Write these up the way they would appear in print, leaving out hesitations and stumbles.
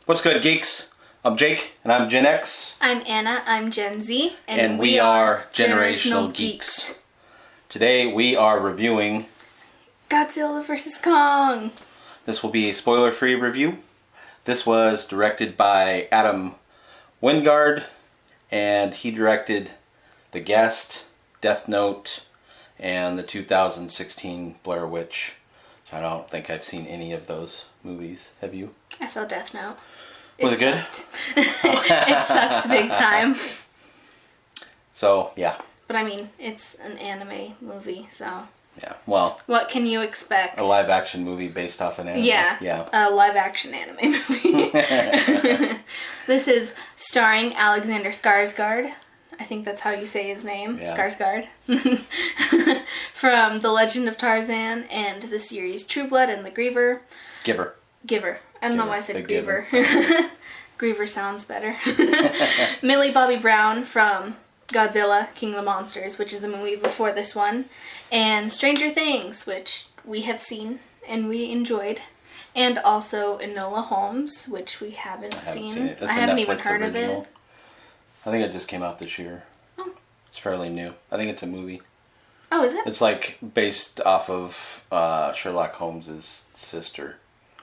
What's good, geeks? I'm Jake, and I'm Gen X. I'm Anna, I'm Gen Z, and we are Generational Geeks. Today we are reviewing Godzilla Vs Kong. This will be a spoiler-free review. This was directed by Adam Wingard, and he directed The Guest, Death Note, and the 2016 Blair Witch. So I don't think I've seen any of those movies. Have you? I saw Death Note. Was it good? It sucked big time. So, yeah. But I mean, it's an anime movie, so... Yeah, well... What can you expect? A live-action movie based off an anime. Yeah, a live-action anime movie. This is starring Alexander Skarsgård. I think that's how you say his name. Yeah. Skarsgård. From The Legend of Tarzan and the series True Blood and The Giver. I don't know why I said Griever. Griever sounds better. Millie Bobby Brown from Godzilla, King of the Monsters, which is the movie before this one. And Stranger Things, which we have seen and we enjoyed. And also Enola Holmes, which we haven't seen. I haven't even heard of it. I think it just came out this year. Oh. It's fairly new. I think it's a movie. Oh, is it? It's like based off of Sherlock Holmes' sister.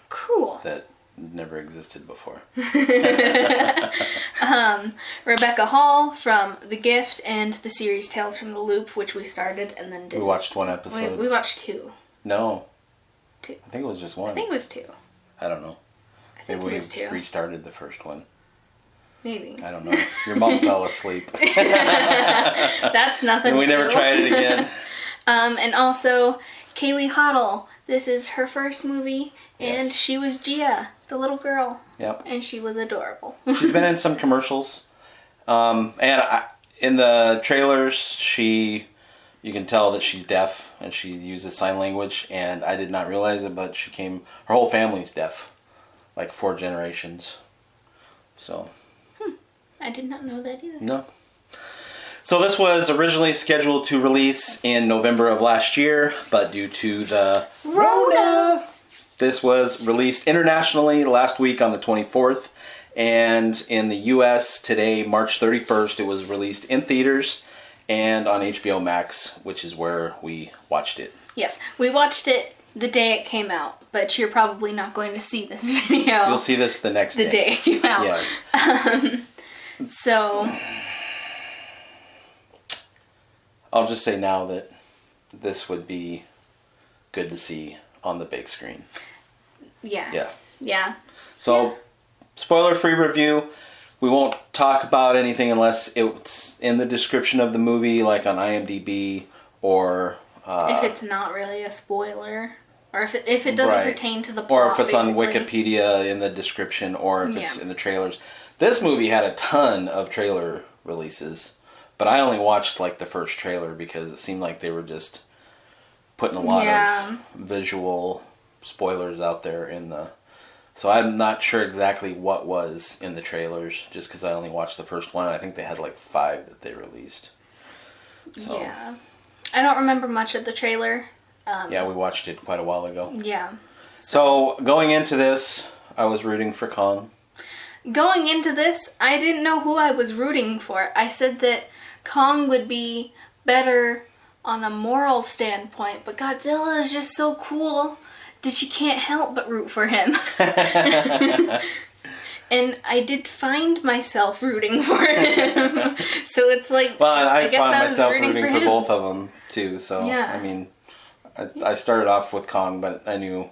Cool. That never existed before. Rebecca Hall from The Gift and the series Tales from the Loop, which we started and then did. We watched one episode. We watched two. No. Two. I think it was just one. I think it was two. I don't know. I think it was two. We restarted the first one. Maybe. I don't know. Your mom fell asleep. That's nothing. And we never tried it again. And also Kaylee Hoddle. This is her first movie, and she was Gia, the little girl. Yep. And she was adorable. She's been in some commercials. In the trailers, you can tell that she's deaf, and she uses sign language, and I did not realize it, but her whole family's deaf. Like 4 generations. So. I did not know that either. No. So this was originally scheduled to release in November of last year, but due to the Rona, this was released internationally last week on the 24th, and in the U.S. today, March 31st, it was released in theaters and on HBO Max, which is where we watched it. Yes, we watched it the day it came out, but you're probably not going to see this video. You'll see this the next day. The day it came out. Yes. So... I'll just say now that this would be good to see on the big screen. Yeah. Yeah. So, spoiler-free review. We won't talk about anything unless it's in the description of the movie, like on IMDb, or... if it's not really a spoiler, or if it doesn't pertain to the plot, or if it's on Wikipedia in the description, or if it's in the trailers. This movie had a ton of trailer releases. But I only watched like the first trailer because it seemed like they were just putting a lot of visual spoilers out there so I'm not sure exactly what was in the trailers just because I only watched the first one. I think they had like 5 that they released. So. Yeah. I don't remember much of the trailer. Yeah, we watched it quite a while ago. Yeah. So going into this, I was rooting for Kong. Going into this, I didn't know who I was rooting for. I said that Kong would be better on a moral standpoint, but Godzilla is just so cool that you can't help but root for him. And I did find myself rooting for him. So it's like, well, I guess found I was myself rooting for both of them too. So yeah. I mean, I started off with Kong, but I knew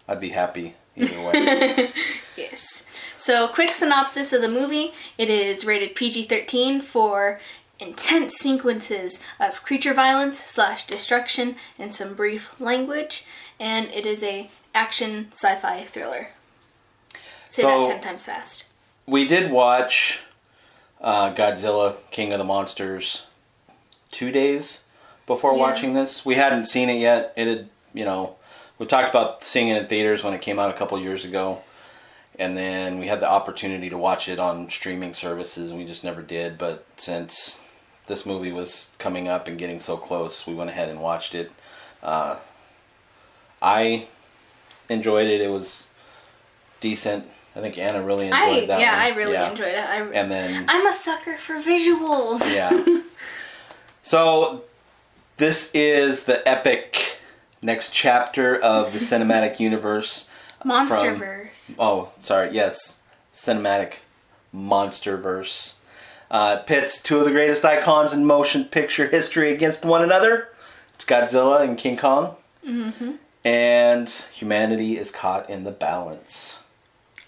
I'd be happy either way. Yes. So, quick synopsis of the movie. It is rated PG-13 for intense sequences of creature violence / destruction and some brief language. And it is a action sci-fi thriller. Say that 10 times fast. We did watch Godzilla, King of the Monsters 2 days before watching this. We hadn't seen it yet. It had, we talked about seeing it in theaters when it came out a couple years ago. And then we had the opportunity to watch it on streaming services, and we just never did. But since this movie was coming up and getting so close, we went ahead and watched it. I enjoyed it. It was decent. I think Anna really enjoyed that one. Yeah, I really enjoyed it. And then I'm a sucker for visuals. Yeah. So this is the epic next chapter of the cinematic universe. Monsterverse. Yes. Cinematic Monsterverse. Pits two of the greatest icons in motion picture history against one another. It's Godzilla and King Kong. Mm-hmm. And humanity is caught in the balance.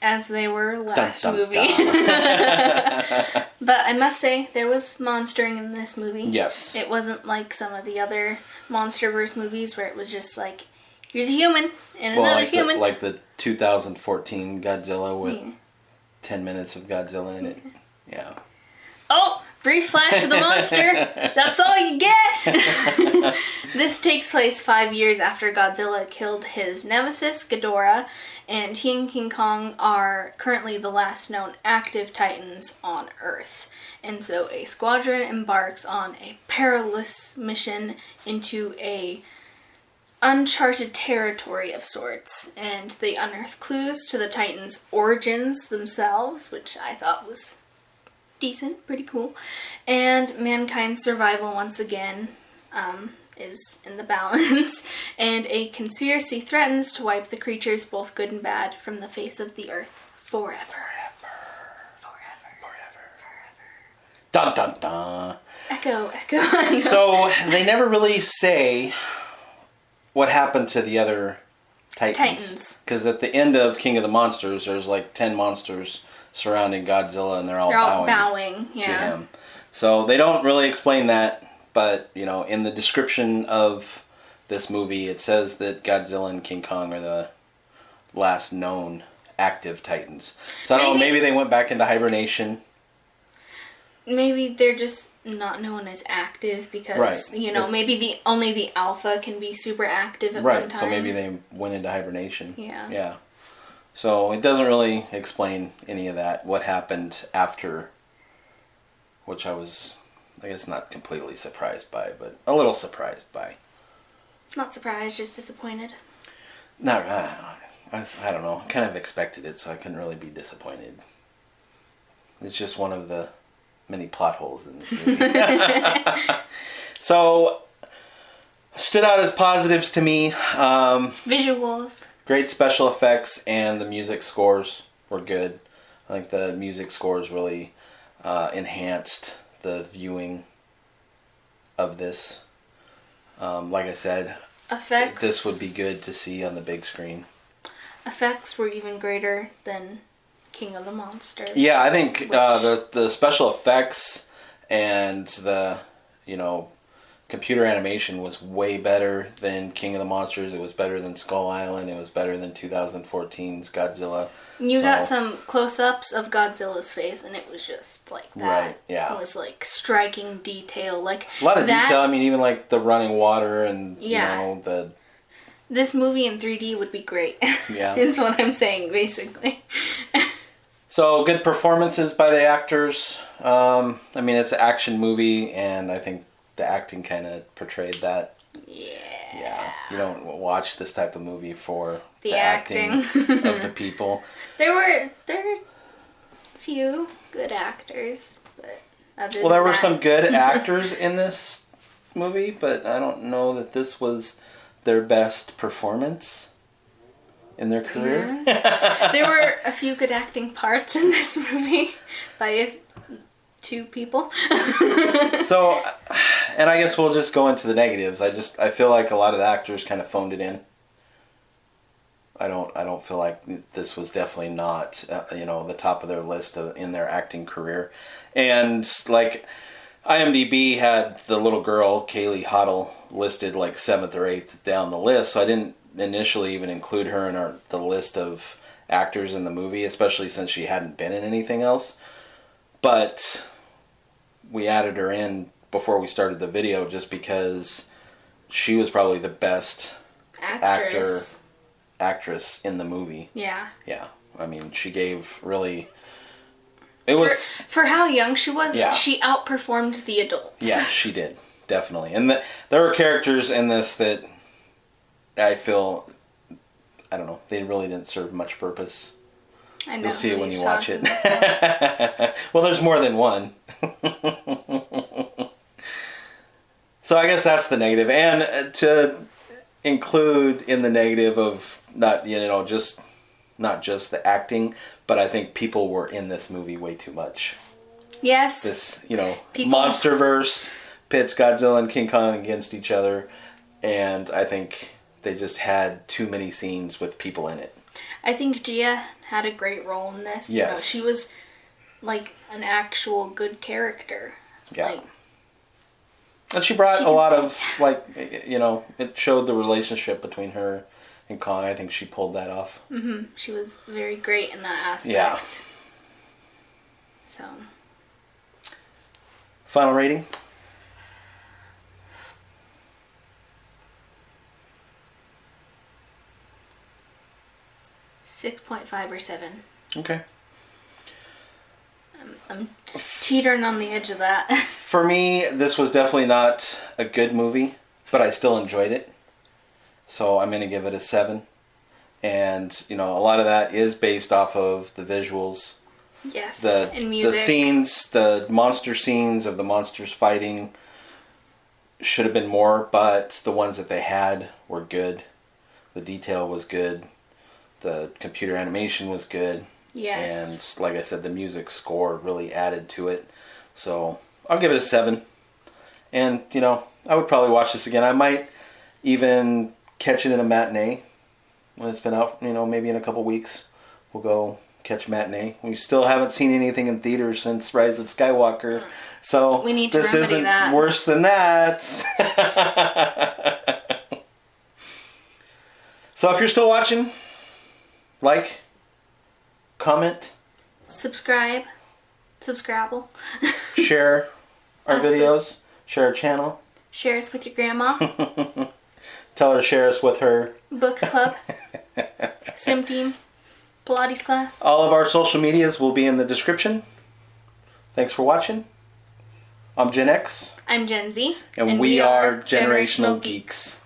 As they were last movie. But I must say, there was monstering in this movie. Yes. It wasn't like some of the other Monsterverse movies where it was just like, here's a human and another human. Like the 2014 Godzilla with 10 minutes of Godzilla in it. Yeah. Oh, brief flash of the monster. That's all you get. This takes place 5 years after Godzilla killed his nemesis, Ghidorah, and he and King Kong are currently the last known active titans on Earth. And so a squadron embarks on a perilous mission into a uncharted territory of sorts, and they unearth clues to the titans' origins themselves, which I thought was decent, pretty cool. And mankind's survival once again is in the balance, and a conspiracy threatens to wipe the creatures, both good and bad, from the face of the earth forever. Dun dun dun. Echo. So they never really say what happened to the other titans. Because at the end of King of the Monsters, there's like 10 monsters surrounding Godzilla, and they're all bowing to him. So they don't really explain that, but in the description of this movie, it says that Godzilla and King Kong are the last known active titans. So I don't know, maybe they went back into hibernation. Maybe they're just not known as active because, maybe only the alpha can be super active at one time. So maybe they went into hibernation. Yeah. So it doesn't really explain any of that, what happened after, which I was, I guess, not completely surprised by, but a little surprised by. Not surprised, just disappointed. No, I don't know. I kind of expected it, so I couldn't really be disappointed. It's just one of the many plot holes in this movie. So, stood out as positives to me. Visuals. Great special effects, and the music scores were good. I think the music scores really enhanced the viewing of this. Like I said, effects. This would be good to see on the big screen. Effects were even greater than King of the Monsters. Yeah, I think the special effects and the computer animation was way better than King of the Monsters. It was better than Skull Island. It was better than 2014's Godzilla. You got some close-ups of Godzilla's face, and it was just like that. Right, yeah. It was like striking detail. Like a lot of detail. I mean, even like the running water and, the... This movie in 3D would be great. Yeah. Is what I'm saying, basically. So, good performances by the actors. I mean, it's an action movie, and I think the acting kind of portrayed that. Yeah. You don't watch this type of movie for the acting of the people. There were a few good actors, but there were some good actors in this movie, but I don't know that this was their best performance in their career. Yeah. There were a few good acting parts in this movie by two people. So, and I guess we'll just go into the negatives. I feel like a lot of the actors kind of phoned it in. I don't feel like this was definitely not the top of their list in their acting career. And like IMDb had the little girl Kaylee Hoddle listed like 7th or 8th down the list, so I didn't initially even include her in the list of actors in the movie, especially since she hadn't been in anything else. But we added her in before we started the video just because she was probably the best actress in the movie. Yeah. Yeah. I mean, she gave really... For how young she was, she outperformed the adults. Yeah, she did. Definitely. And there were characters in this that I feel, I don't know, they really didn't serve much purpose. I know. You'll see it when you watch it. Well, there's more than one. So I guess that's the negative. And to include in the negative of not just the acting, but I think people were in this movie way too much. Yes. This, Monsterverse pits Godzilla and King Kong against each other, and I think they just had too many scenes with people in it. I think Gia had a great role in this. Yes. She was like an actual good character. Yeah. And she brought a lot of, it showed the relationship between her and Kong. I think she pulled that off. Mm-hmm. She was very great in that aspect. Yeah. So. Final rating? .5 or 7. Okay. I'm teetering on the edge of that. For me, this was definitely not a good movie, but I still enjoyed it. So I'm going to give it a 7. And, a lot of that is based off of the visuals. Yes, and music. The scenes, the monster scenes of the monsters fighting should have been more, but the ones that they had were good. The detail was good. The computer animation was good. Yes. And like I said, the music score really added to it. So I'll give it a 7. And, I would probably watch this again. I might even catch it in a matinee when it's been out, maybe in a couple weeks. We'll go catch a matinee. We still haven't seen anything in theaters since Rise of Skywalker. So we need to this isn't that. Worse than that. So if you're still watching, like, comment, subscribe, share our videos, share our channel, share us with your grandma, tell her to share us with her book club, sim team, Pilates class. All of our social medias will be in the description. Thanks for watching. I'm Gen X. I'm Gen Z. And we are Generational Geeks.